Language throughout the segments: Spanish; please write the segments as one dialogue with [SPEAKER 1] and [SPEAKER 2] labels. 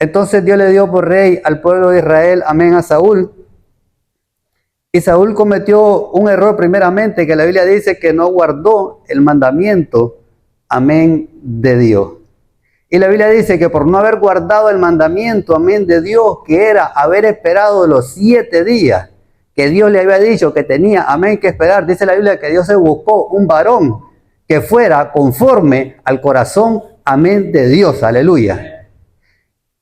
[SPEAKER 1] Entonces Dios le dio por rey al pueblo de Israel, amén, a Saúl. Y Saúl cometió un error primeramente, que la Biblia dice que no guardó el mandamiento, amén, de Dios. Y la Biblia dice que por no haber guardado el mandamiento, amén, de Dios, que era haber esperado los 7 días que Dios le había dicho que tenía, amén, que esperar. Dice la Biblia que Dios se buscó un varón que fuera conforme al corazón, amén, de Dios, aleluya.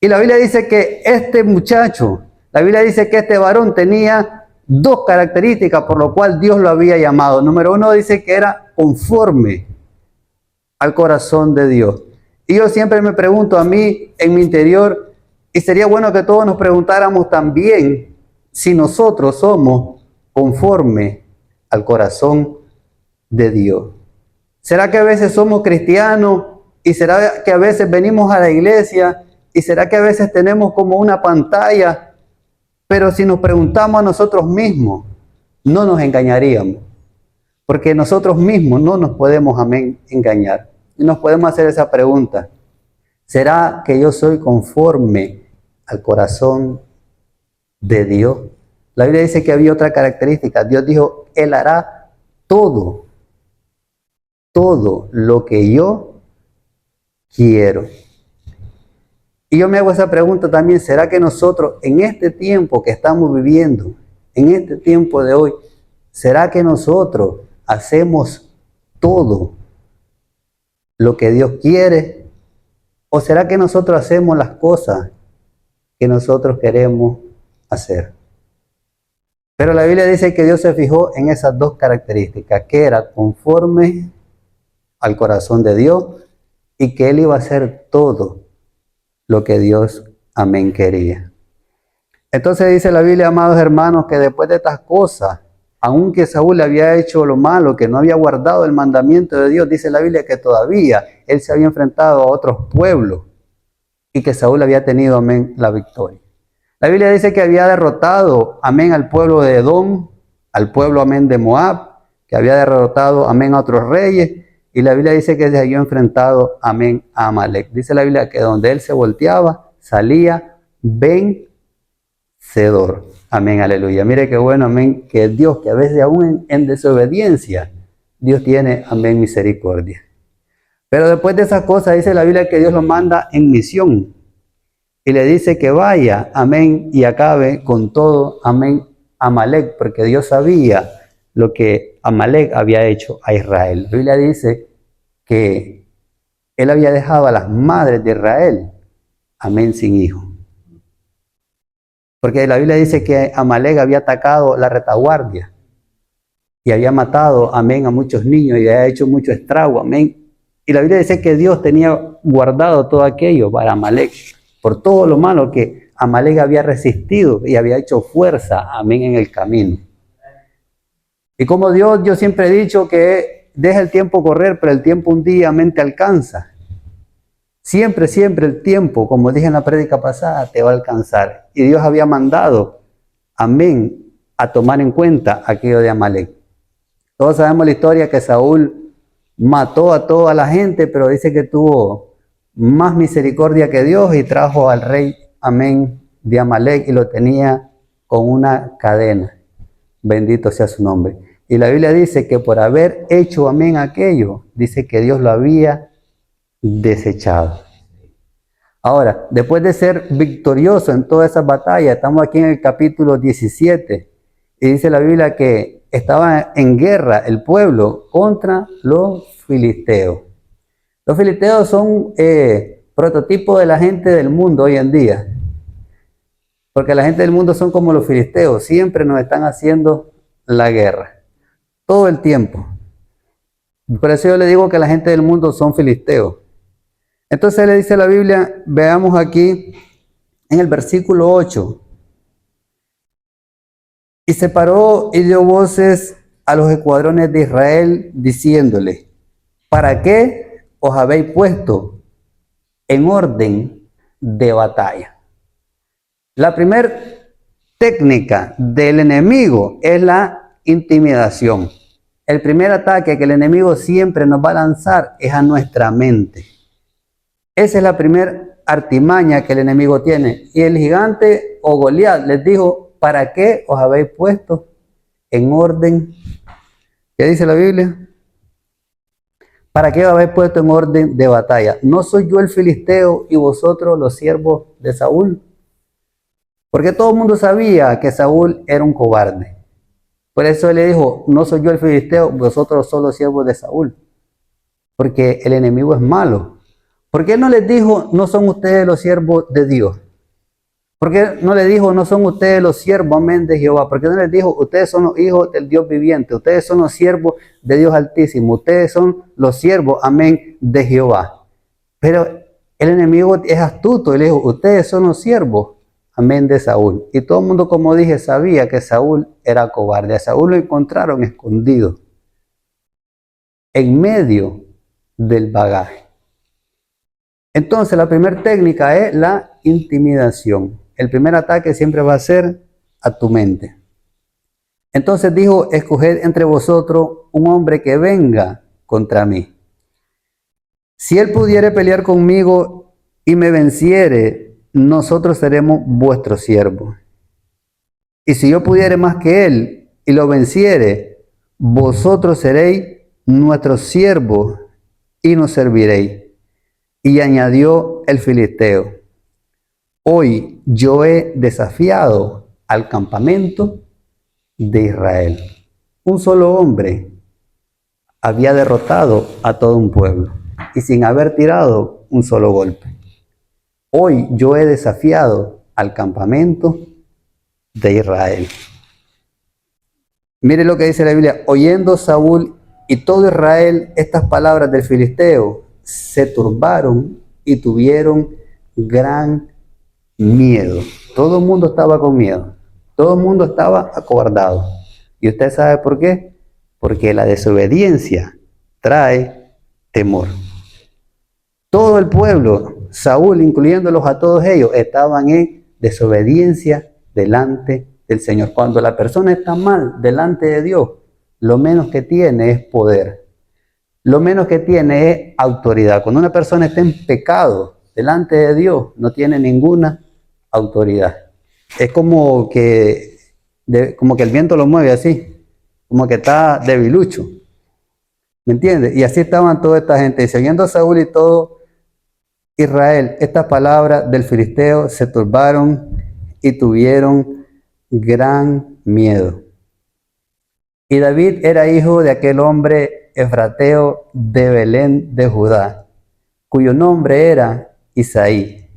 [SPEAKER 1] Y la Biblia dice que este muchacho, la Biblia dice que este varón tenía 2 características por lo cual Dios lo había llamado. Número 1 dice que era conforme al corazón de Dios. Y yo siempre me pregunto a mí en mi interior, y sería bueno que todos nos preguntáramos también si nosotros somos conforme al corazón de Dios. ¿Será que a veces somos cristianos y será que a veces venimos a la iglesia y será que a veces tenemos como una pantalla? Pero si nos preguntamos a nosotros mismos, no nos engañaríamos, porque nosotros mismos no nos podemos, amén, engañar. Y nos podemos hacer esa pregunta: ¿será que yo soy conforme al corazón de Dios? La Biblia dice que había otra característica. Dios dijo, Él hará todo lo que yo quiero. Y yo me hago esa pregunta también: ¿será que nosotros en este tiempo que estamos viviendo, en este tiempo de hoy, será que nosotros hacemos todo lo que Dios quiere? ¿O será que nosotros hacemos las cosas que nosotros queremos hacer? Pero la Biblia dice que Dios se fijó en esas 2 características, que era conforme al corazón de Dios y que Él iba a hacer todo lo que Dios, amén, quería. Entonces dice la Biblia, amados hermanos, que después de estas cosas, aunque Saúl le había hecho lo malo, que no había guardado el mandamiento de Dios, dice la Biblia que todavía él se había enfrentado a otros pueblos y que Saúl había tenido, amén, la victoria. La Biblia dice que había derrotado, amén, al pueblo de Edom, al pueblo, amén, de Moab, que había derrotado, amén, a otros reyes, y la Biblia dice que se había enfrentado, amén, a Amalek. Dice la Biblia que donde él se volteaba, salía vencedor. Amén, aleluya. Mire qué bueno, amén, que Dios, que a veces aún en desobediencia, Dios tiene, amén, misericordia. Pero después de esas cosas, dice la Biblia que Dios lo manda en misión. Y le dice que vaya, amén, y acabe con todo, amén, Amalek, porque Dios sabía lo que Amalek había hecho a Israel. La Biblia dice que él había dejado a las madres de Israel, amén, sin hijos. Porque la Biblia dice que Amalek había atacado la retaguardia y había matado, amén, a muchos niños y había hecho mucho estrago, amén. Y la Biblia dice que Dios tenía guardado todo aquello para Amalek, por todo lo malo que Amalek había resistido y había hecho fuerza, amén, en el camino. Y como Dios, yo siempre he dicho que deja el tiempo correr, pero el tiempo un día, amén, te alcanza. Siempre, siempre el tiempo, como dije en la prédica pasada, te va a alcanzar. Y Dios había mandado, amén, a tomar en cuenta aquello de Amalek. Todos sabemos la historia que Saúl mató a toda la gente, pero dice que tuvo más misericordia que Dios y trajo al rey, amén, de Amalek y lo tenía con una cadena. Bendito sea su nombre. Y la Biblia dice que por haber hecho, amén, aquello, dice que Dios lo había desechado. Ahora, después de ser victorioso en todas esas batallas, estamos aquí en el capítulo 17, y dice la Biblia que estaba en guerra el pueblo contra los filisteos. Los filisteos son prototipo de la gente del mundo hoy en día, porque la gente del mundo son como los filisteos, siempre nos están haciendo la guerra, todo el tiempo. Por eso yo le digo que la gente del mundo son filisteos. Entonces le dice la Biblia, veamos aquí en el versículo 8. Y se paró y dio voces a los escuadrones de Israel, diciéndole, ¿para qué os habéis puesto en orden de batalla? La primera técnica del enemigo es la intimidación. El primer ataque que el enemigo siempre nos va a lanzar es a nuestra mente. Ese es el primer artimaña que el enemigo tiene. Y el gigante o Goliat les dijo, ¿para qué os habéis puesto en orden? ¿Qué dice la Biblia? ¿Para qué os habéis puesto en orden de batalla? ¿No soy yo el filisteo y vosotros los siervos de Saúl? Porque todo el mundo sabía que Saúl era un cobarde. Por eso él le dijo, no soy yo el filisteo, vosotros sois los siervos de Saúl. Porque el enemigo es malo. ¿Por qué no les dijo, no son ustedes los siervos de Dios? ¿Por qué no les dijo, no son ustedes los siervos, amén, de Jehová? ¿Por qué no les dijo, ustedes son los hijos del Dios viviente? Ustedes son los siervos de Dios Altísimo. Ustedes son los siervos, amén, de Jehová. Pero el enemigo es astuto. Él dijo, ustedes son los siervos, amén, de Saúl. Y todo el mundo, como dije, sabía que Saúl era cobarde. A Saúl lo encontraron escondido en medio del bagaje. Entonces, la primera técnica es la intimidación. El primer ataque siempre va a ser a tu mente. Entonces dijo, escoged entre vosotros un hombre que venga contra mí. Si él pudiere pelear conmigo y me venciere, nosotros seremos vuestros siervos. Y si yo pudiere más que él y lo venciere, vosotros seréis nuestros siervos y nos serviréis. Y añadió el filisteo, hoy yo he desafiado al campamento de Israel. Un solo hombre había derrotado a todo un pueblo y sin haber tirado un solo golpe. Hoy yo he desafiado al campamento de Israel. Mire lo que dice la Biblia, oyendo Saúl y todo Israel estas palabras del filisteo, se turbaron y tuvieron gran miedo. Todo el mundo estaba con miedo. Todo el mundo estaba acobardado. ¿Y usted sabe por qué? Porque la desobediencia trae temor. Todo el pueblo, Saúl, incluyéndolos a todos ellos, estaban en desobediencia delante del Señor. Cuando la persona está mal delante de Dios, lo menos que tiene es poder. Lo menos que tiene es autoridad. Cuando una persona está en pecado delante de Dios, no tiene ninguna autoridad. Es como que el viento lo mueve así, como que está debilucho. ¿Me entiendes? Y así estaban toda esta gente. Y siguiendo a Saúl y todo Israel, estas palabras del filisteo se turbaron y tuvieron gran miedo. Y David era hijo de aquel hombre efrateo de Belén de Judá, cuyo nombre era Isaí,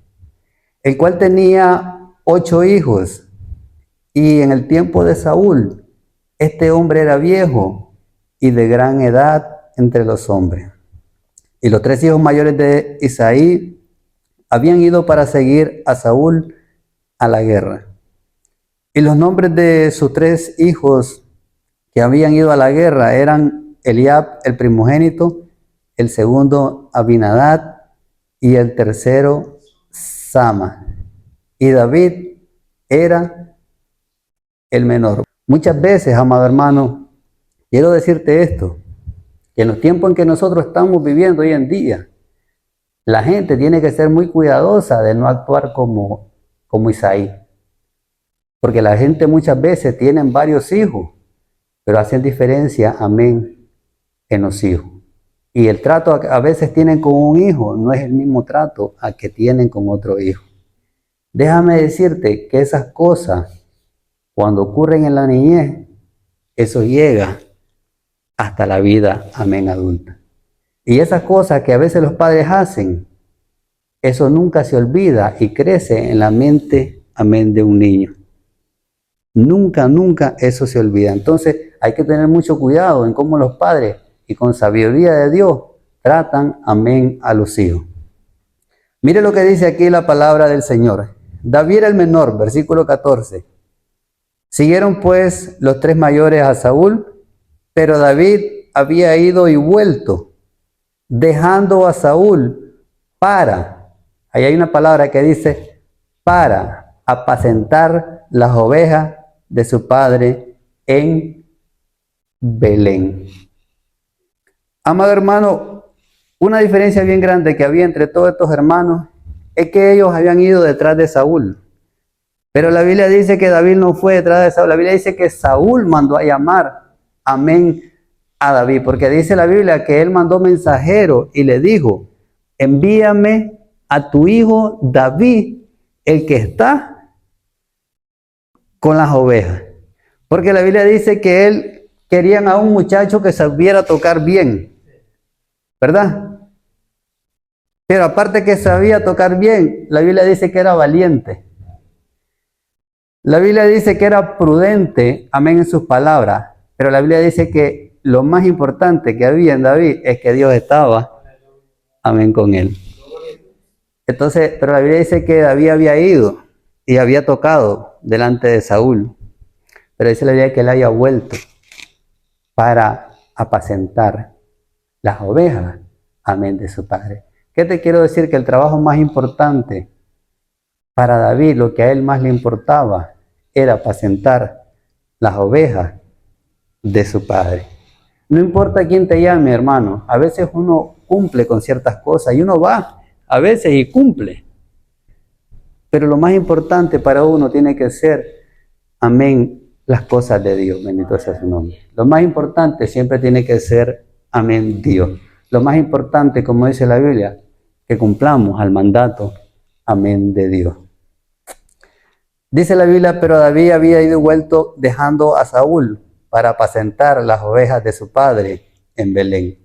[SPEAKER 1] el cual tenía 8 hijos. Y en el tiempo de Saúl, este hombre era viejo y de gran edad entre los hombres. Y los 3 hijos mayores de Isaí habían ido para seguir a Saúl a la guerra. Y los nombres de sus 3 hijos que habían ido a la guerra eran Eliab, el primogénito, el segundo Abinadab y el tercero Sama. Y David era el menor. Muchas veces, amado hermano, quiero decirte esto, que en los tiempos en que nosotros estamos viviendo hoy en día, la gente tiene que ser muy cuidadosa de no actuar como Isaí. Porque la gente muchas veces tiene varios hijos, pero hacen diferencia, amén, en los hijos. Y el trato a veces tienen con un hijo no es el mismo trato a que tienen con otro hijo. Déjame decirte que esas cosas, cuando ocurren en la niñez, eso llega hasta la vida, amén, adulta. Y esas cosas que a veces los padres hacen, eso nunca se olvida y crece en la mente, amén, de un niño. Nunca, nunca eso se olvida. Entonces hay que tener mucho cuidado en cómo los padres y con sabiduría de Dios tratan, amén, a los hijos. Mire lo que dice aquí la palabra del Señor. David era el menor, versículo 14. Siguieron pues los 3 mayores a Saúl, pero David había ido y vuelto, dejando a Saúl ahí hay una palabra que dice, para apacentar las ovejas de su padre en Belén. Amado hermano, una diferencia bien grande que había entre todos estos hermanos es que ellos habían ido detrás de Saúl. Pero la Biblia dice que David no fue detrás de Saúl. La Biblia dice que Saúl mandó a llamar, amén, a David. Porque dice la Biblia que él mandó mensajero y le dijo, envíame a tu hijo David, el que está con las ovejas. Porque la Biblia dice que él querían a un muchacho que sabiera tocar bien, ¿verdad? Pero aparte que sabía tocar bien, la Biblia dice que era valiente. La Biblia dice que era prudente, amén, en sus palabras. Pero la Biblia dice que lo más importante que había en David es que Dios estaba, amén, con él. Entonces, pero la Biblia dice que David había ido y había tocado delante de Saúl. Pero dice la Biblia que él había vuelto para apacentar las ovejas, amén, de su padre. ¿Qué te quiero decir? Que el trabajo más importante para David, lo que a él más le importaba, era apacentar las ovejas de su padre. No importa quién te llame, hermano, a veces uno cumple con ciertas cosas y uno va a veces y cumple. Pero lo más importante para uno tiene que ser, amén, las cosas de Dios, bendito sea su nombre. Lo más importante siempre tiene que ser, amén, Dios. Lo más importante, como dice la Biblia, que cumplamos al mandato, amén, de Dios. Dice la Biblia, pero David había ido y vuelto dejando a Saúl para apacentar las ovejas de su padre en Belén.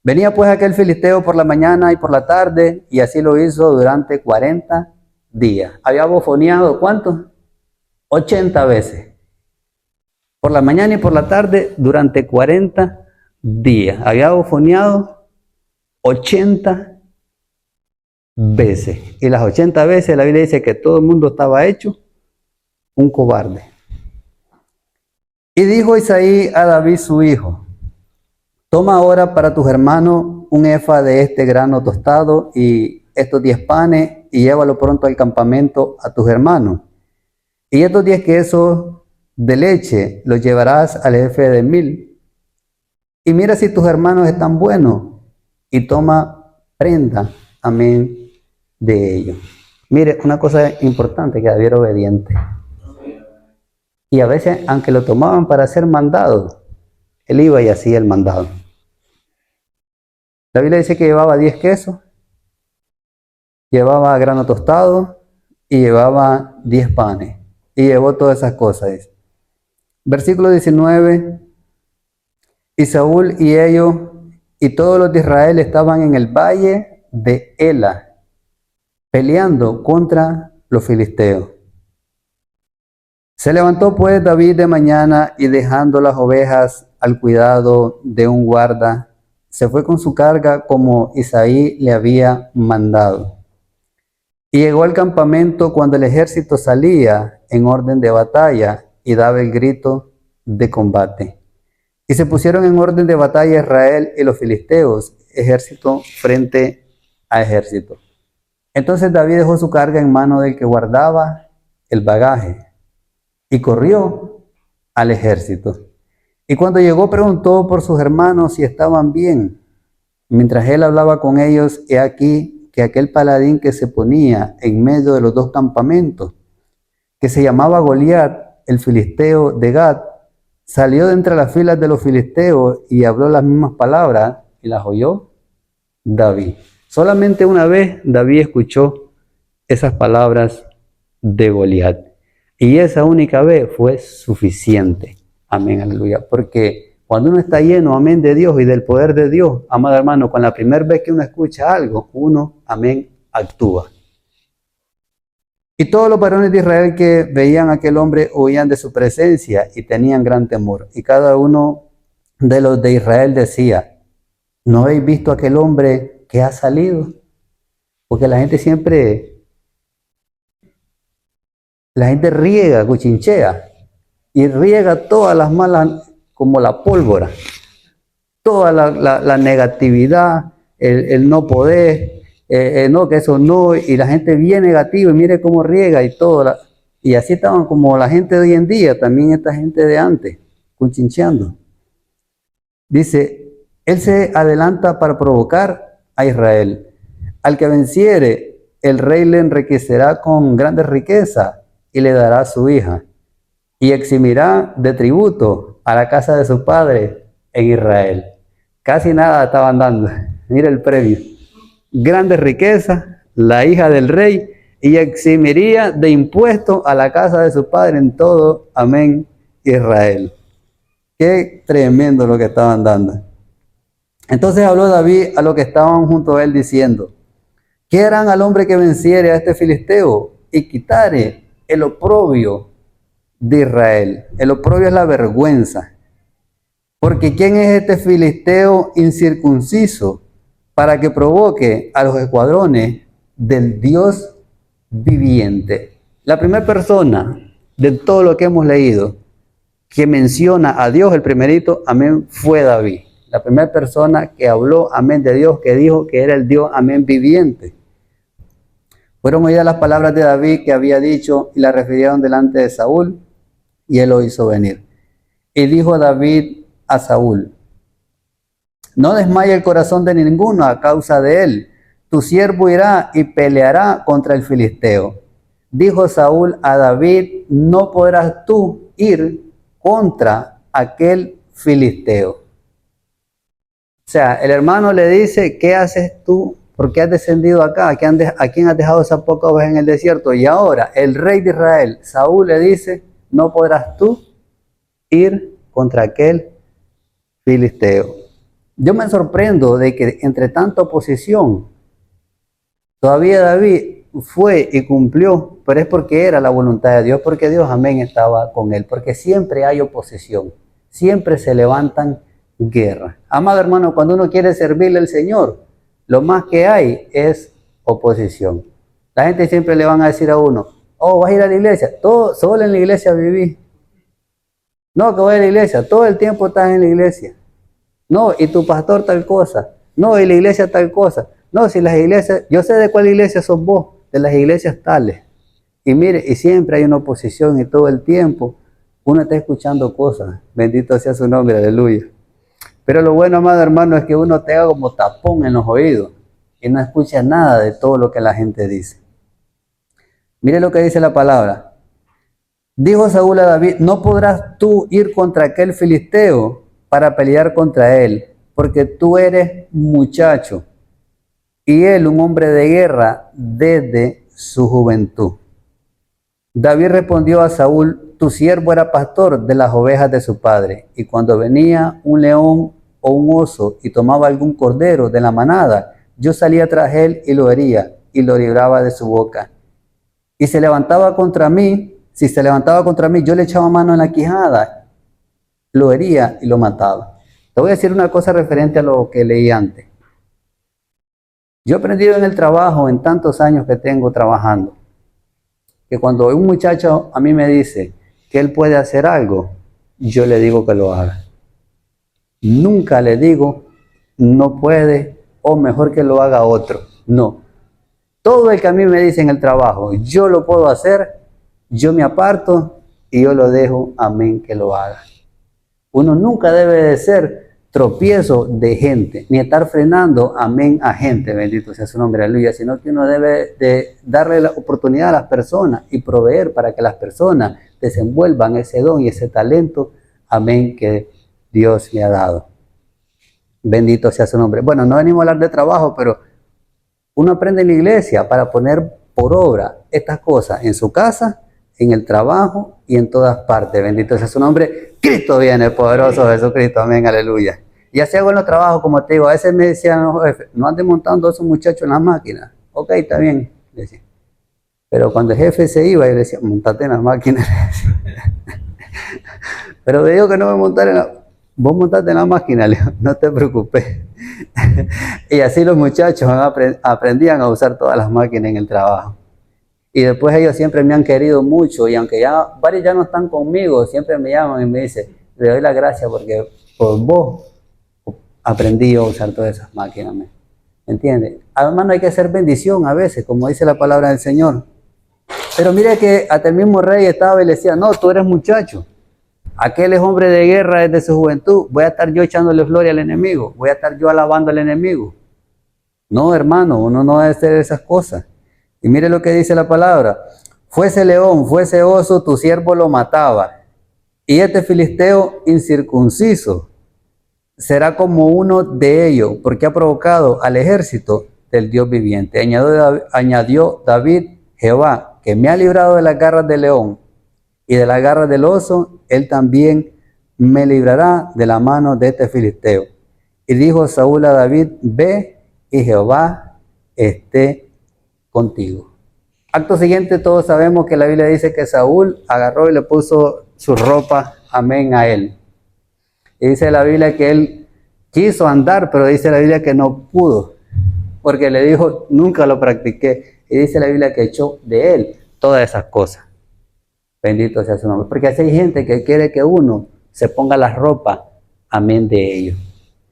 [SPEAKER 1] Venía pues aquel filisteo por la mañana y por la tarde, y así lo hizo durante 40 días. Había bofoneado, ¿cuántos? 80 veces. Por la mañana y por la tarde, durante 40 días. Había bofoneado 80 veces. Y las 80 veces la Biblia dice que todo el mundo estaba hecho un cobarde. Y dijo Isaí a David su hijo, toma ahora para tus hermanos un efa de este grano tostado y estos 10 panes y llévalo pronto al campamento a tus hermanos. Y estos 10 quesos de leche los llevarás al jefe de 1000. Y mira si tus hermanos están buenos y toma prenda, amén, de ellos. Mire, una cosa importante, que David era obediente. Y a veces, aunque lo tomaban para ser mandado, él iba y hacía el mandado. La Biblia dice que llevaba 10 quesos, llevaba grano tostado y llevaba 10 panes. Y llevó todas esas cosas. Versículo 19. Y Saúl y ellos y todos los de Israel estaban en el valle de Ela, peleando contra los filisteos. Se levantó pues David de mañana y dejando las ovejas al cuidado de un guarda, se fue con su carga como Isaí le había mandado. Y llegó al campamento cuando el ejército salía en orden de batalla y daba el grito de combate. Y se pusieron en orden de batalla Israel y los filisteos, ejército frente a ejército. Entonces David dejó su carga en mano del que guardaba el bagaje y corrió al ejército. Y cuando llegó preguntó por sus hermanos si estaban bien. Mientras él hablaba con ellos, he aquí que aquel paladín que se ponía en medio de los dos campamentos, que se llamaba Goliat, el filisteo de Gat, salió de entre las filas de los filisteos y habló las mismas palabras y las oyó David. Solamente una vez David escuchó esas palabras de Goliat. Y esa única vez fue suficiente. Amén, aleluya. Porque cuando uno está lleno, amén, de Dios y del poder de Dios, amado hermano, con la primera vez que uno escucha algo, uno, amén, actúa. Y todos los varones de Israel que veían a aquel hombre huían de su presencia y tenían gran temor. Y cada uno de los de Israel decía, ¿no habéis visto a aquel hombre que ha salido? Porque la gente siempre... La gente riega, cuchinchea, y riega todas las malas, como la pólvora, toda la negatividad, el no poder, no, que eso no, y la gente bien negativa, y mire cómo riega y todo. Y así estaban como la gente de hoy en día, también esta gente de antes, cuchincheando. Dice, él se adelanta para provocar a Israel. Al que venciere, el rey le enriquecerá con grandes riquezas y le dará a su hija, y eximirá de tributo a la casa de su padre en Israel. Casi nada estaban dando. Mira el premio. Grandes riquezas, la hija del rey, y eximiría de impuestos a la casa de su padre en todo, amén, Israel. Qué tremendo lo que estaban dando. Entonces habló David a los que estaban junto a él diciendo: ¿qué harán al hombre que venciere a este filisteo y quitare el oprobio de Israel? El oprobio es la vergüenza. Porque ¿quién es este filisteo incircunciso para que provoque a los escuadrones del Dios viviente? La primera persona de todo lo que hemos leído que menciona a Dios, el primerito, amén, fue David. La primera persona que habló, amén, de Dios, que dijo que era el Dios, amén, viviente. Fueron oídas las palabras de David que había dicho y las refirieron delante de Saúl, y él lo hizo venir. Y dijo David a Saúl: no desmaye el corazón de ninguno a causa de él. Tu siervo irá y peleará contra el filisteo. Dijo Saúl a David: no podrás tú ir contra aquel filisteo. O sea, el hermano le dice: ¿qué haces tú? ¿Por qué has descendido acá? ¿A quién has dejado esa poca oveja en el desierto? Y ahora el rey de Israel, Saúl, le dice: no podrás tú ir contra aquel filisteo. Yo me sorprendo de que entre tanta oposición, todavía David fue y cumplió, pero es porque era la voluntad de Dios, porque Dios, amén, estaba con él, porque siempre hay oposición, siempre se levantan guerras. Amado hermano, cuando uno quiere servirle al Señor, lo más que hay es oposición. La gente siempre le van a decir a uno: oh, vas a ir a la iglesia, solo en la iglesia vivís. No, que voy a la iglesia, todo el tiempo estás en la iglesia. No, y tu pastor tal cosa. No, y la iglesia tal cosa. No, si las iglesias, yo sé de cuál iglesia sos vos, de las iglesias tales. Y mire, y siempre hay una oposición y todo el tiempo uno está escuchando cosas. Bendito sea su nombre, aleluya. Pero lo bueno, amado hermano, es que uno tenga como tapón en los oídos y no escucha nada de todo lo que la gente dice. Mire lo que dice la palabra. Dijo Saúl a David: no podrás tú ir contra aquel filisteo para pelear contra él, porque tú eres muchacho y él un hombre de guerra desde su juventud. David respondió a Saúl: tu siervo era pastor de las ovejas de su padre, y cuando venía un león o un oso y tomaba algún cordero de la manada, yo salía tras él y lo hería y lo libraba de su boca. Y se levantaba contra mí, si se levantaba contra mí, yo le echaba mano en la quijada, lo hería y lo mataba. Te voy a decir una cosa referente a lo que leí antes. Yo he aprendido en el trabajo, en tantos años que tengo trabajando, que cuando un muchacho a mí me dice que él puede hacer algo, yo le digo que lo haga. Nunca le digo no puede o mejor que lo haga otro. No. Todo el que a mí me dice en el trabajo, yo lo puedo hacer, yo me aparto y yo lo dejo, amén, que lo haga. Uno nunca debe de ser tropiezo de gente, ni estar frenando, amén, a gente, bendito sea su nombre, aleluya, sino que uno debe de darle la oportunidad a las personas y proveer para que las personas desenvuelvan ese don y ese talento, amén, que Dios le ha dado. Bendito sea su nombre. Bueno, no venimos a hablar de trabajo, pero uno aprende en la iglesia para poner por obra estas cosas en su casa, en el trabajo y en todas partes. Bendito sea su nombre. Cristo viene, poderoso Jesucristo, amén, aleluya. Y así hago en los trabajos, como te digo, a veces me decían los jefes: no anden montando a esos muchachos en las máquinas. Ok, está bien, decía. Pero cuando el jefe se iba, yo le decía: montate en las máquinas. Pero le digo que no me montara en la... Vos montate en la máquina, Leo, no te preocupes. Y así los muchachos aprendían a usar todas las máquinas en el trabajo. Y después ellos siempre me han querido mucho, y aunque ya varios ya no están conmigo, siempre me llaman y me dicen: le doy la gracia porque por vos aprendí a usar todas esas máquinas. ¿Me entiendes? Hermano, hay que hacer bendición a veces, como dice la palabra del Señor. Pero mire que hasta el mismo rey estaba y le decía: no, tú eres muchacho. Aquel es hombre de guerra desde su juventud. Voy a estar yo echándole flores al enemigo. Voy a estar yo alabando al enemigo. No, hermano, uno no debe hacer esas cosas. Y mire lo que dice la palabra. Fuese león, fuese oso, tu siervo lo mataba. Y este filisteo incircunciso será como uno de ellos, porque ha provocado al ejército del Dios viviente. Añadió David, Jehová, que me ha librado de las garras del león y de las garras del oso, él también me librará de la mano de este filisteo. Y dijo Saúl a David, ve y Jehová esté contigo. Acto siguiente, todos sabemos que la Biblia dice que Saúl agarró y le puso su ropa, amén, a él. Y dice la Biblia que él quiso andar, pero dice la Biblia que no pudo, porque le dijo, nunca lo practiqué. Y dice la Biblia que echó de él todas esas cosas. Bendito sea su nombre. Porque así hay gente que quiere que uno se ponga la ropa, amén, de ellos.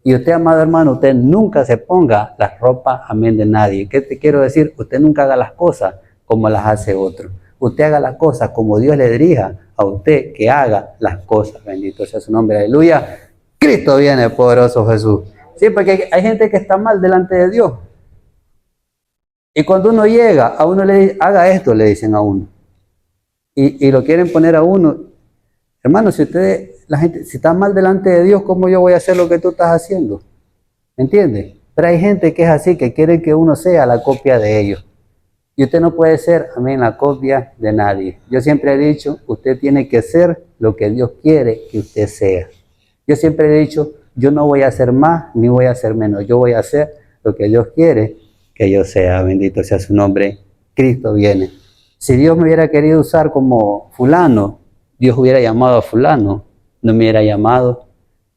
[SPEAKER 1] Y usted, amado hermano, usted nunca se ponga la ropa, amén, de nadie. ¿Qué te quiero decir? Usted nunca haga las cosas como las hace otro. Usted haga las cosas como Dios le dirija a usted que haga las cosas. Bendito sea su nombre. Aleluya. Cristo viene, poderoso Jesús. Sí, porque hay gente que está mal delante de Dios. Y cuando uno llega, a uno le dice, haga esto, le dicen a uno. Y lo quieren poner a uno. Hermano, si la gente, si está mal delante de Dios, ¿cómo yo voy a hacer lo que tú estás haciendo? ¿Me entiendes? Pero hay gente que es así, que quiere que uno sea la copia de ellos. Y usted no puede ser, amén, la copia de nadie. Yo siempre he dicho, usted tiene que ser lo que Dios quiere que usted sea. Yo siempre he dicho, yo no voy a hacer más ni voy a hacer menos. Yo voy a hacer lo que Dios quiere que yo sea. Bendito sea su nombre. Cristo viene. Si Dios me hubiera querido usar como fulano, Dios hubiera llamado a fulano, no me hubiera llamado,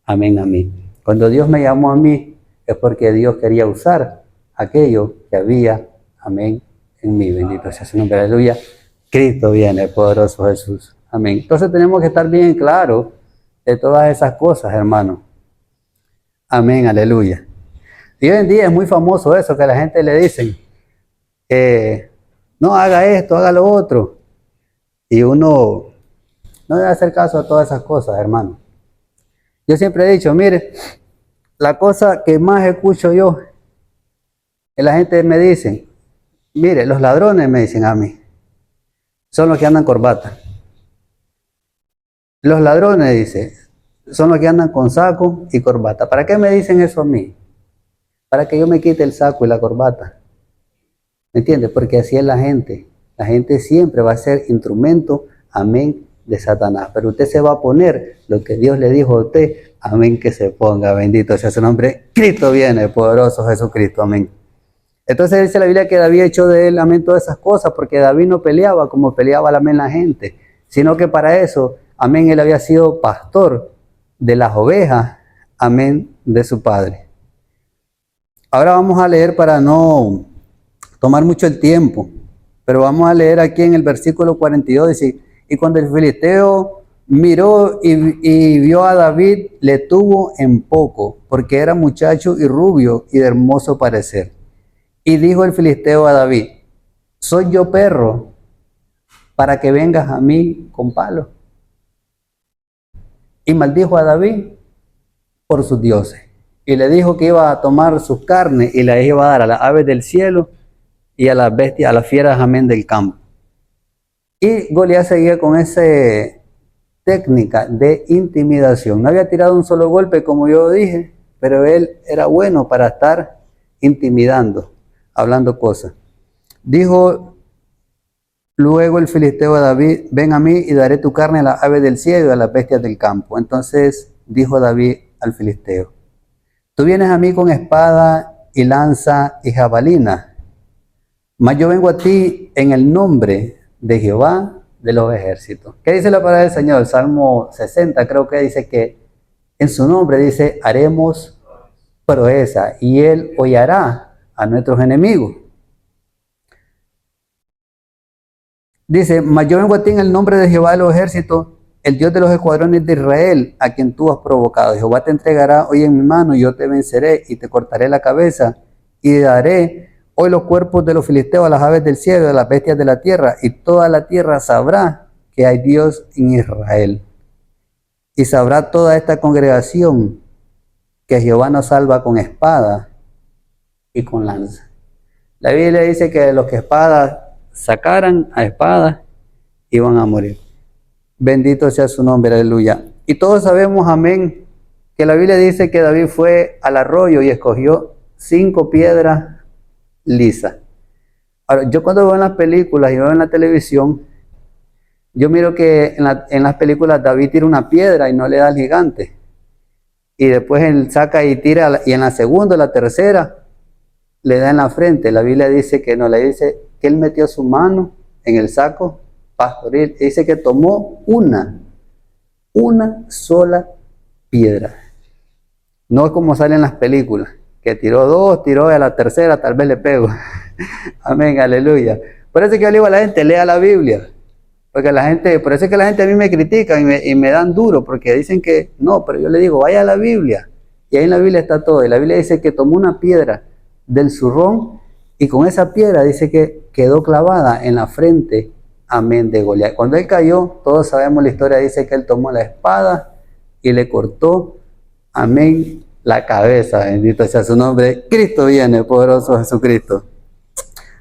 [SPEAKER 1] amén, a mí. Cuando Dios me llamó a mí, es porque Dios quería usar aquello que había, amén, en mí. Bendito sea su nombre, aleluya. Cristo viene, poderoso Jesús, amén. Entonces tenemos que estar bien claros de todas esas cosas, hermano. Amén, aleluya. Y hoy en día es muy famoso eso, que a la gente le dicen, no, haga esto, haga lo otro. Y uno no debe hacer caso a todas esas cosas, hermano. Yo siempre he dicho, mire, la cosa que más escucho yo, que la gente me dice, mire, los ladrones me dicen a mí, son los que andan corbata. Los ladrones, dice, son los que andan con saco y corbata. ¿Para qué me dicen eso a mí? Para que yo me quite el saco y la corbata. ¿Me entiendes? Porque así es la gente. La gente siempre va a ser instrumento, amén, de Satanás. Pero usted se va a poner lo que Dios le dijo a usted, amén, que se ponga. Bendito sea su nombre. Cristo viene, poderoso Jesucristo, amén. Entonces dice la Biblia que David echó de él, amén, todas esas cosas, porque David no peleaba como peleaba, amén, la gente, sino que para eso, amén, él había sido pastor de las ovejas, amén, de su padre. Ahora vamos a leer para no tomar mucho el tiempo, pero vamos a leer aquí en el versículo 42, dice, y cuando el filisteo miró y vio a David, le tuvo en poco, porque era muchacho y rubio y de hermoso parecer. Y dijo el filisteo a David, ¿soy yo perro para que vengas a mí con palo? Y maldijo a David por sus dioses. Y le dijo que iba a tomar sus carnes y las iba a dar a las aves del cielo y a las bestias, a las fieras, amén, del campo. Y Goliat seguía con esa técnica de intimidación. No había tirado un solo golpe, como yo dije, pero él era bueno para estar intimidando, hablando cosas. Dijo luego el filisteo a David, ven a mí y daré tu carne a las aves del cielo y a las bestias del campo. Entonces dijo David al filisteo, tú vienes a mí con espada y lanza y jabalina, mas yo vengo a ti en el nombre de Jehová de los ejércitos. ¿Qué dice la palabra del Señor? Salmo 60 creo que dice que en su nombre dice, haremos proeza y él hollará a nuestros enemigos. Dice, mas yo vengo a ti en el nombre de Jehová de los ejércitos, el Dios de los escuadrones de Israel, a quien tú has provocado. Jehová te entregará hoy en mi mano y yo te venceré y te cortaré la cabeza y daré hoy los cuerpos de los filisteos a las aves del cielo y a las bestias de la tierra, y toda la tierra sabrá que hay Dios en Israel. Y sabrá toda esta congregación que Jehová nos salva con espada y con lanza. La Biblia dice que los que espadas sacaran a espadas iban a morir. Bendito sea su nombre, aleluya. Y todos sabemos, amén, que la Biblia dice que David fue al arroyo y escogió 5 piedras lisas. Ahora, yo cuando veo en las películas y veo en la televisión, yo miro que en las películas David tira una piedra y no le da al gigante. Y después él saca y tira, y en la segunda o la tercera le da en la frente. La Biblia dice que no, le dice que él metió su mano en el saco pastoril. Dice que tomó una sola piedra. No es como sale en las películas, que tiró 2, tiró y a la tercera tal vez le pego. Amén, aleluya. Por eso que yo le digo a la gente, lea la Biblia. Porque la gente, por eso es que la gente a mí me critica y me dan duro, porque dicen que no, pero yo le digo, vaya a la Biblia. Y ahí en la Biblia está todo. Y la Biblia dice que tomó una piedra del zurrón y con esa piedra dice que quedó clavada en la frente, amén, de Goliat. Cuando él cayó, todos sabemos la historia, dice que él tomó la espada y le cortó, amén, la cabeza. Bendito sea su nombre. Cristo viene, poderoso Jesucristo.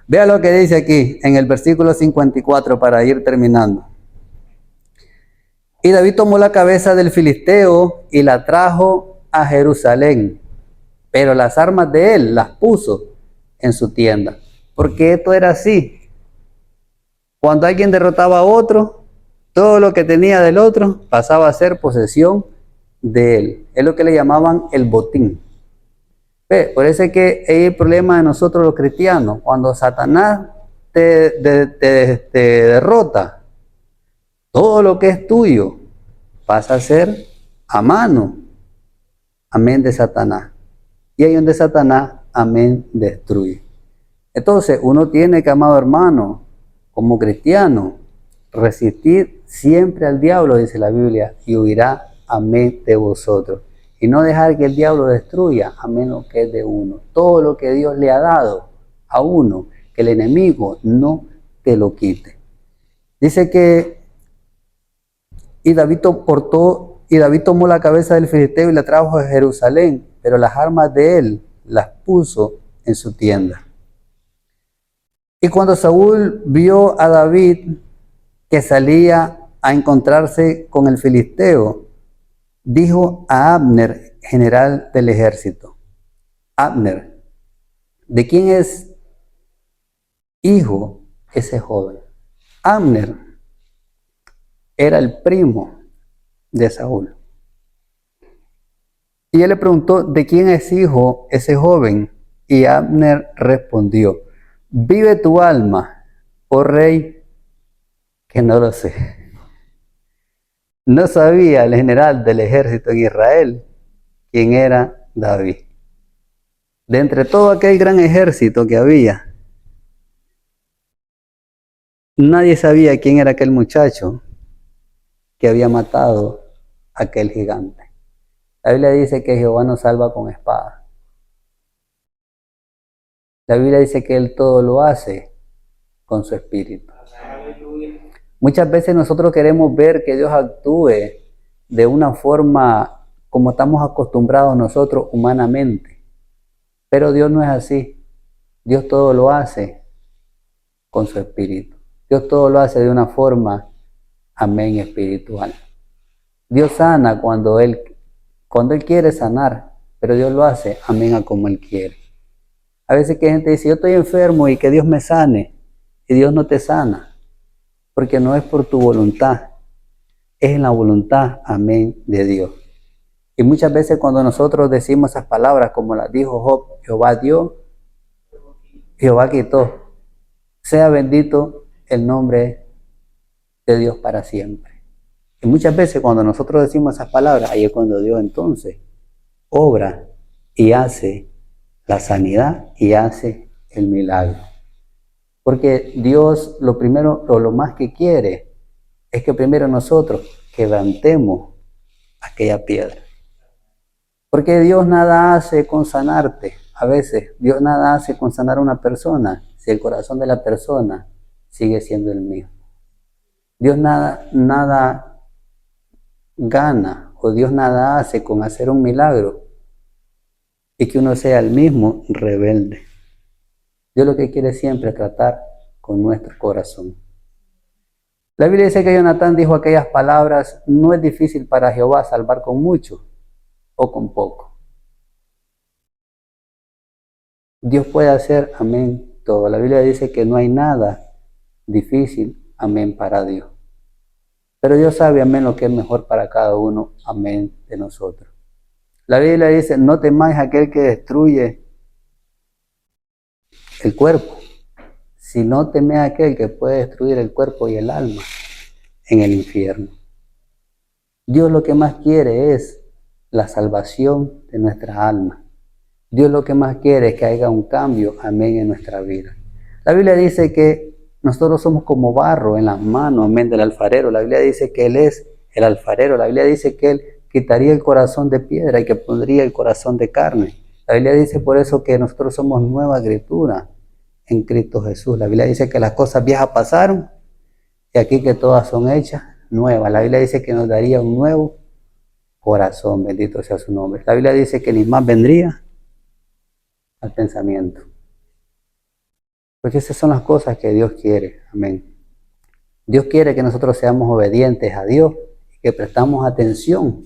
[SPEAKER 1] Vea lo que dice aquí en el versículo 54 para ir terminando. Y David tomó la cabeza del filisteo y la trajo a Jerusalén, pero las armas de él las puso en su tienda. Porque esto era así. Cuando alguien derrotaba a otro, todo lo que tenía del otro pasaba a ser posesión de él. Es lo que le llamaban el botín. Por eso es que hay el problema de nosotros los cristianos. Cuando Satanás te derrota, todo lo que es tuyo pasa a ser a mano, amén, de Satanás. Y ahí donde Satanás, amén, destruye. Entonces uno tiene que, amado hermano, como cristiano, resistir siempre al diablo, dice la Biblia, y huirá, amén, de vosotros. Y no dejar que el diablo destruya a menos que es de uno. Todo lo que Dios le ha dado a uno, que el enemigo no te lo quite. Dice que, y David tomó la cabeza del filisteo y la trajo a Jerusalén, pero las armas de él las puso en su tienda. Y cuando Saúl vio a David que salía a encontrarse con el filisteo, dijo a Abner, general del ejército: Abner, ¿de quién es hijo ese joven? Abner era el primo de Saúl. Y él le preguntó, ¿de quién es hijo ese joven? Y Abner respondió, vive tu alma, oh rey, que no lo sé. No sabía el general del ejército en Israel quién era David. De entre todo aquel gran ejército que había, nadie sabía quién era aquel muchacho que había matado a aquel gigante. La Biblia dice que Jehová nos salva con espada. La Biblia dice que Él todo lo hace con su espíritu. Muchas veces nosotros queremos ver que Dios actúe de una forma como estamos acostumbrados nosotros humanamente. Pero Dios no es así. Dios todo lo hace con su espíritu. Dios todo lo hace de una forma, amén, espiritual. Dios sana cuando Él quiere sanar, pero Dios lo hace, amén, a como Él quiere. A veces que gente dice, yo estoy enfermo y que Dios me sane, y Dios no te sana, porque no es por tu voluntad, es en la voluntad, amén, de Dios. Y muchas veces cuando nosotros decimos esas palabras, como las dijo Job, Jehová dio, Jehová quitó, sea bendito el nombre de Dios para siempre. Y muchas veces cuando nosotros decimos esas palabras, ahí es cuando Dios entonces obra y hace la sanidad y hace el milagro. Porque Dios lo primero o lo más que quiere es que primero nosotros quebrantemos aquella piedra. Porque Dios nada hace con sanarte. A veces Dios nada hace con sanar a una persona si el corazón de la persona sigue siendo el mismo. Dios nada gana o Dios nada hace con hacer un milagro y que uno sea el mismo rebelde. Dios lo que quiere siempre es tratar con nuestro corazón. La Biblia dice que Jonatán dijo aquellas palabras: no es difícil para Jehová salvar con mucho o con poco. Dios puede hacer, amén, todo. La Biblia dice que no hay nada difícil, amén, para Dios. Pero Dios sabe, amén, lo que es mejor para cada uno, amén, de nosotros. La Biblia dice: no temáis a aquel que destruye el cuerpo, sino teméis a aquel que puede destruir el cuerpo y el alma en el infierno. Dios lo que más quiere es la salvación de nuestra alma. Dios lo que más quiere es que haya un cambio, amén, en nuestra vida. La Biblia dice que nosotros somos como barro en las manos, amén, del alfarero. La Biblia dice que Él es el alfarero. La Biblia dice que Él quitaría el corazón de piedra y que pondría el corazón de carne. La Biblia dice por eso que nosotros somos nueva criatura en Cristo Jesús. La Biblia dice que las cosas viejas pasaron y aquí que todas son hechas nuevas. La Biblia dice que nos daría un nuevo corazón, bendito sea su nombre. La Biblia dice que ni más vendría al pensamiento. Porque esas son las cosas que Dios quiere, amén. Dios quiere que nosotros seamos obedientes a Dios y que prestamos atención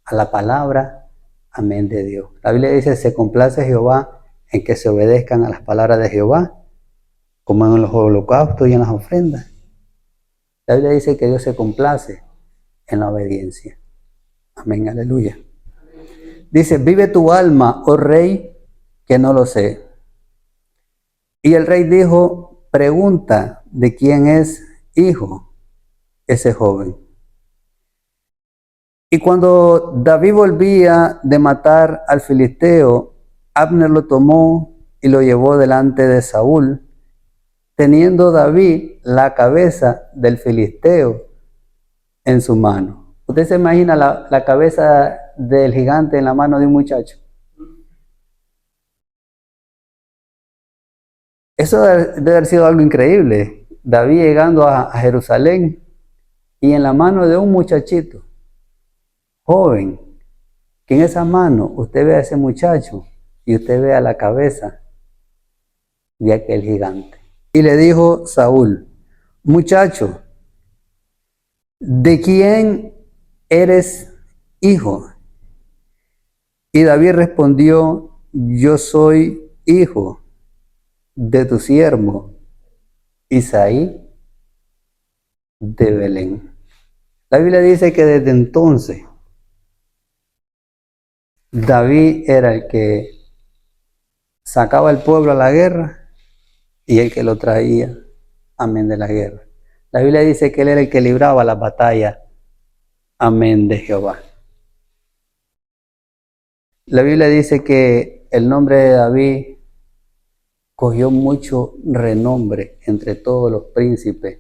[SPEAKER 1] a la palabra, amén, de Dios. La Biblia dice: se complace Jehová en que se obedezcan a las palabras de Jehová, como en los holocaustos y en las ofrendas. La Biblia dice que Dios se complace en la obediencia. Amén, aleluya. Dice: vive tu alma, oh rey, que no lo sé. Y el rey dijo: pregunta de quién es hijo ese joven. Y cuando David volvía de matar al filisteo, Abner lo tomó y lo llevó delante de Saúl, teniendo David la cabeza del filisteo en su mano. ¿Usted se imagina la cabeza del gigante en la mano de un muchacho? Eso debe haber sido algo increíble. David llegando a Jerusalén y en la mano de un muchachito joven, que en esa mano usted ve a ese muchacho y usted ve a la cabeza de aquel gigante. Y le dijo Saúl: muchacho, ¿de quién eres hijo? Y David respondió: yo soy hijo de tu siervo Isaí de Belén. La Biblia dice que desde entonces David era el que sacaba al pueblo a la guerra y el que lo traía, amén, de la guerra. La Biblia dice que él era el que libraba las batallas, amén, de Jehová. La Biblia dice que el nombre de David cogió mucho renombre entre todos los príncipes,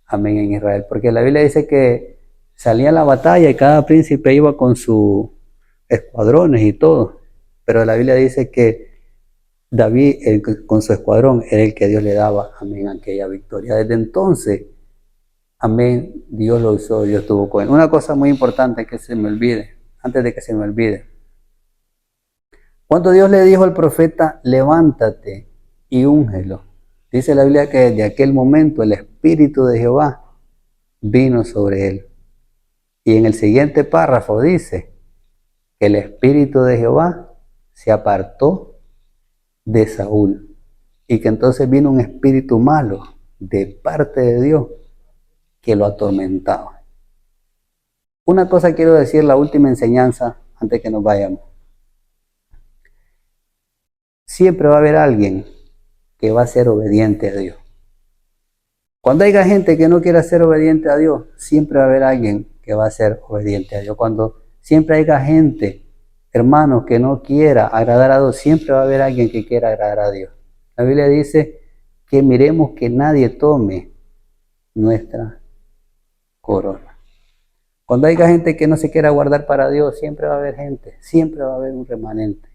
[SPEAKER 1] amén, en Israel. Porque la Biblia dice que salía a la batalla y cada príncipe iba con sus escuadrones y todo. Pero la Biblia dice que David, con su escuadrón, era el que Dios le daba, amén, aquella victoria. Desde entonces, amén, Dios lo usó, Dios estuvo con él. Una cosa muy importante que se me olvide, antes de que se me olvide. Cuando Dios le dijo al profeta: levántate y úngelo, dice la Biblia que desde aquel momento el Espíritu de Jehová vino sobre él. Y en el siguiente párrafo dice que el Espíritu de Jehová se apartó de Saúl y que entonces vino un espíritu malo de parte de Dios que lo atormentaba. Una cosa quiero decir, la última enseñanza antes que nos vayamos. Siempre va a haber alguien que va a ser obediente a Dios. Cuando haya gente que no quiera ser obediente a Dios, siempre va a haber alguien que va a ser obediente a Dios. Cuando siempre haya gente, hermanos, que no quiera agradar a Dios, siempre va a haber alguien que quiera agradar a Dios. La Biblia dice que miremos que nadie tome nuestra corona. Cuando haya gente que no se quiera guardar para Dios, siempre va a haber gente, siempre va a haber un remanente.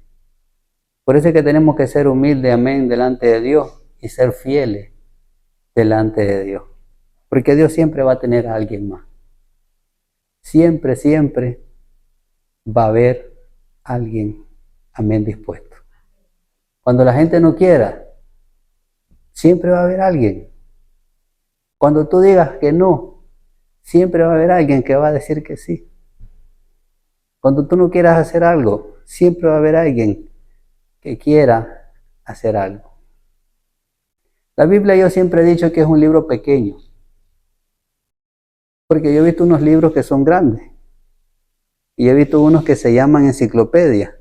[SPEAKER 1] Por eso es que tenemos que ser humildes, amén, delante de Dios y ser fieles delante de Dios. Porque Dios siempre va a tener a alguien más. Siempre, siempre va a haber alguien, amén, dispuesto. Cuando la gente no quiera, siempre va a haber alguien. Cuando tú digas que no, siempre va a haber alguien que va a decir que sí. Cuando tú no quieras hacer algo, siempre va a haber alguien que quiera hacer algo. La Biblia yo siempre he dicho que es un libro pequeño, porque yo he visto unos libros que son grandes y he visto unos que se llaman enciclopedia.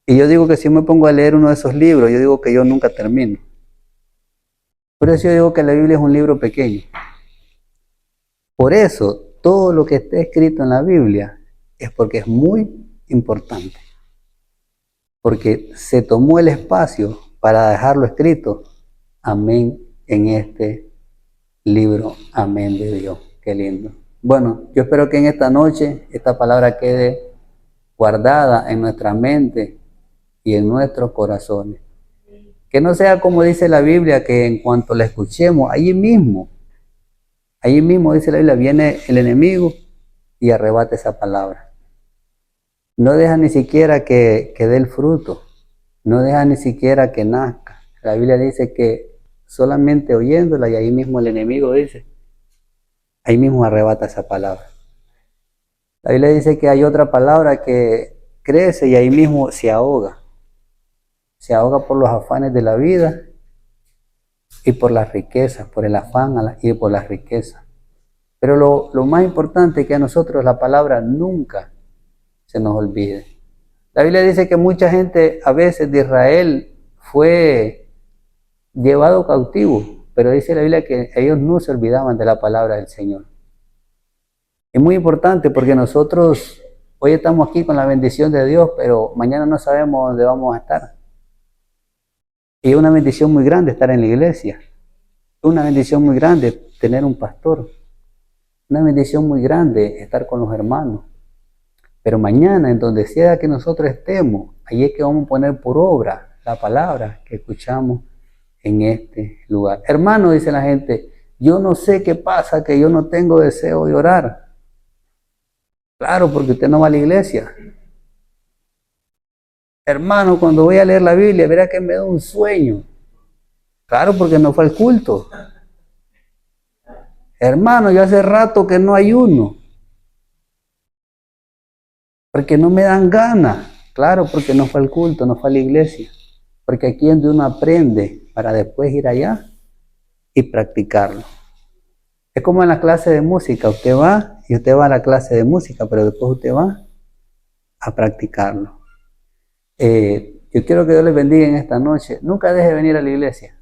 [SPEAKER 1] Y yo digo que si me pongo a leer uno de esos libros, yo digo que yo nunca termino. Por eso yo digo que la Biblia es un libro pequeño. Por eso, todo lo que esté escrito en la Biblia es porque es muy importante. Porque se tomó el espacio para dejarlo escrito. Amén en este libro. Amén de Dios. Qué lindo. Bueno, yo espero que en esta noche esta palabra quede guardada en nuestra mente y en nuestros corazones. Que no sea como dice la Biblia, que en cuanto la escuchemos, allí mismo dice la Biblia, viene el enemigo y arrebata esa palabra. No deja ni siquiera que dé el fruto, no deja ni siquiera que nazca. La Biblia dice que solamente oyéndola y ahí mismo el enemigo dice, ahí mismo arrebata esa palabra. La Biblia dice que hay otra palabra que crece y ahí mismo se ahoga por los afanes de la vida y por las riquezas, por el afán y por las riquezas. Pero lo más importante es que a nosotros la palabra nunca se nos olvide. La Biblia dice que mucha gente a veces de Israel fue llevado cautivo, pero dice la Biblia que ellos no se olvidaban de la palabra del Señor. Es muy importante porque nosotros hoy estamos aquí con la bendición de Dios, pero mañana no sabemos dónde vamos a estar. Y es una bendición muy grande estar en la iglesia. Es una bendición muy grande tener un pastor. Una bendición muy grande estar con los hermanos. Pero mañana, en donde sea que nosotros estemos, ahí es que vamos a poner por obra la palabra que escuchamos en este lugar. Hermano, dice la gente, yo no sé qué pasa, que yo no tengo deseo de orar. Claro, porque usted no va a la iglesia. Hermano, cuando voy a leer la Biblia, verá que me da un sueño. Claro, porque no fue al culto. Hermano, yo hace rato que no ayuno. Porque no me dan ganas. Claro, porque no fue al culto, no fue a la iglesia. Porque aquí es donde uno aprende para después ir allá y practicarlo. Es como en la clase de música. Usted va y usted va a la clase de música, pero después usted va a practicarlo. Yo quiero que Dios les bendiga en esta noche. Nunca deje de venir a la iglesia.